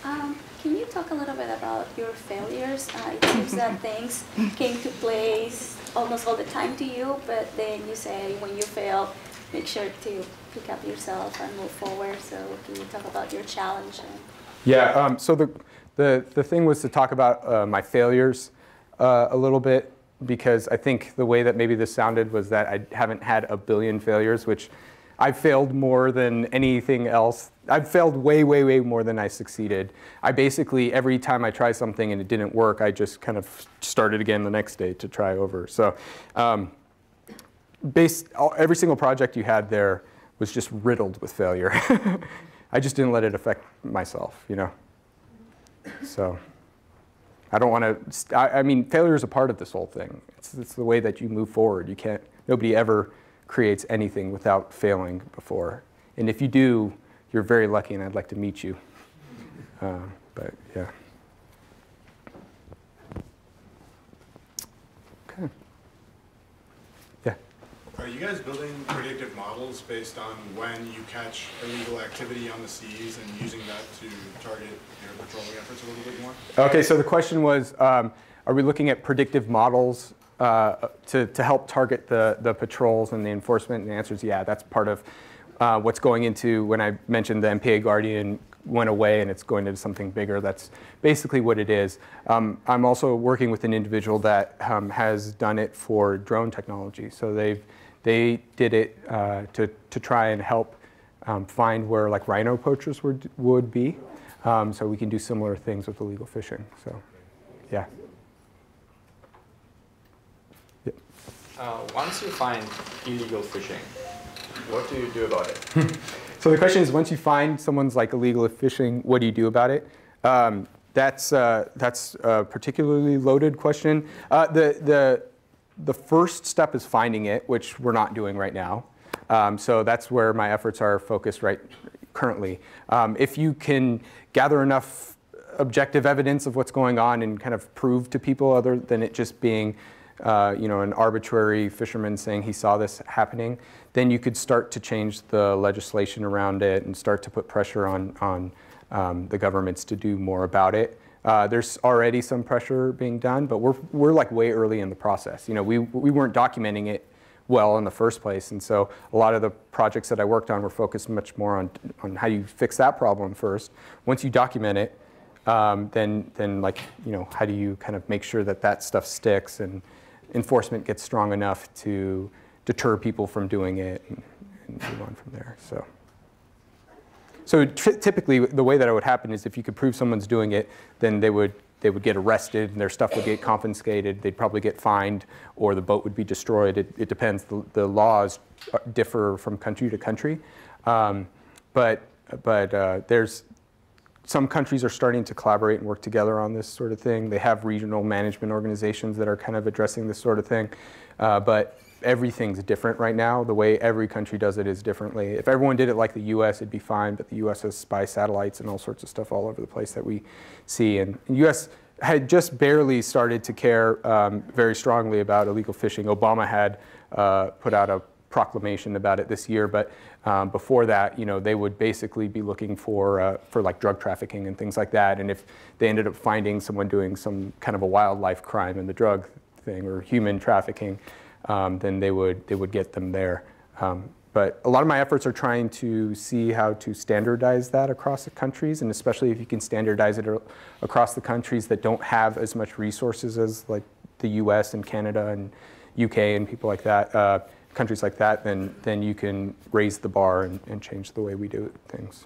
Can you talk a little bit about your failures? It seems that things came to place almost all the time to you, but then you say when you fail, make sure to pick up yourself and move forward. So can you talk about your challenge? Yeah. So the thing was to talk about my failures a little bit, because I think the way that maybe this sounded was that I haven't had a billion failures, which I've failed more than anything else. I've failed way, way, way more than I succeeded. I basically, every time I try something and it didn't work, I just kind of started again the next day to try over. So every single project you had there was just riddled with failure. I just didn't let it affect myself, So I don't want to, I mean, failure is a part of this whole thing. It's the way that you move forward. Nobody ever creates anything without failing before. And if you do, you're very lucky, and I'd like to meet you. But yeah. Okay. Yeah. Are you guys building predictive models based on when you catch illegal activity on the seas and using that to target your patrolling efforts a little bit more? Okay, so the question was, are we looking at predictive models to help target the patrols and the enforcement? And the answer is yeah, that's part of what's going into, when I mentioned the MPA Guardian went away and it's going into something bigger, that's basically what it is. I'm also working with an individual that has done it for drone technology. So they did it to try and help find where like rhino poachers would be. So we can do similar things with illegal fishing. So yeah. Once you find illegal fishing, what do you do about it? So the question is, once you find someone's like illegal fishing, what do you do about it? That's a particularly loaded question. The first step is finding it, which we're not doing right now. So that's where my efforts are focused right currently. If you can gather enough objective evidence of what's going on and kind of prove to people other than it just being an arbitrary fisherman saying he saw this happening, then you could start to change the legislation around it and start to put pressure on the governments to do more about it. There's already some pressure being done, but we're like way early in the process. We weren't documenting it well in the first place, and so a lot of the projects that I worked on were focused much more on how you fix that problem first. Once you document it, then like how do you kind of make sure that that stuff sticks and enforcement gets strong enough to deter people from doing it and move on from there. So typically the way that it would happen is if you could prove someone's doing it, then they would get arrested and their stuff would get confiscated. They'd probably get fined or the boat would be destroyed. It depends. The laws differ from country to country. But there's some countries are starting to collaborate and work together on this sort of thing. They have regional management organizations that are kind of addressing this sort of thing. But everything's different right now. The way every country does it is differently. If everyone did it like the US, it'd be fine, but the US has spy satellites and all sorts of stuff all over the place that we see. And the US had just barely started to care very strongly about illegal fishing. Obama had put out a proclamation about it this year, but before that, they would basically be looking for like drug trafficking and things like that. And if they ended up finding someone doing some kind of a wildlife crime in the drug thing or human trafficking, then they would get them there. But a lot of my efforts are trying to see how to standardize that across the countries, and especially if you can standardize it across the countries that don't have as much resources as like the US and Canada and UK and people like that. Countries like that, then you can raise the bar and change the way we do things.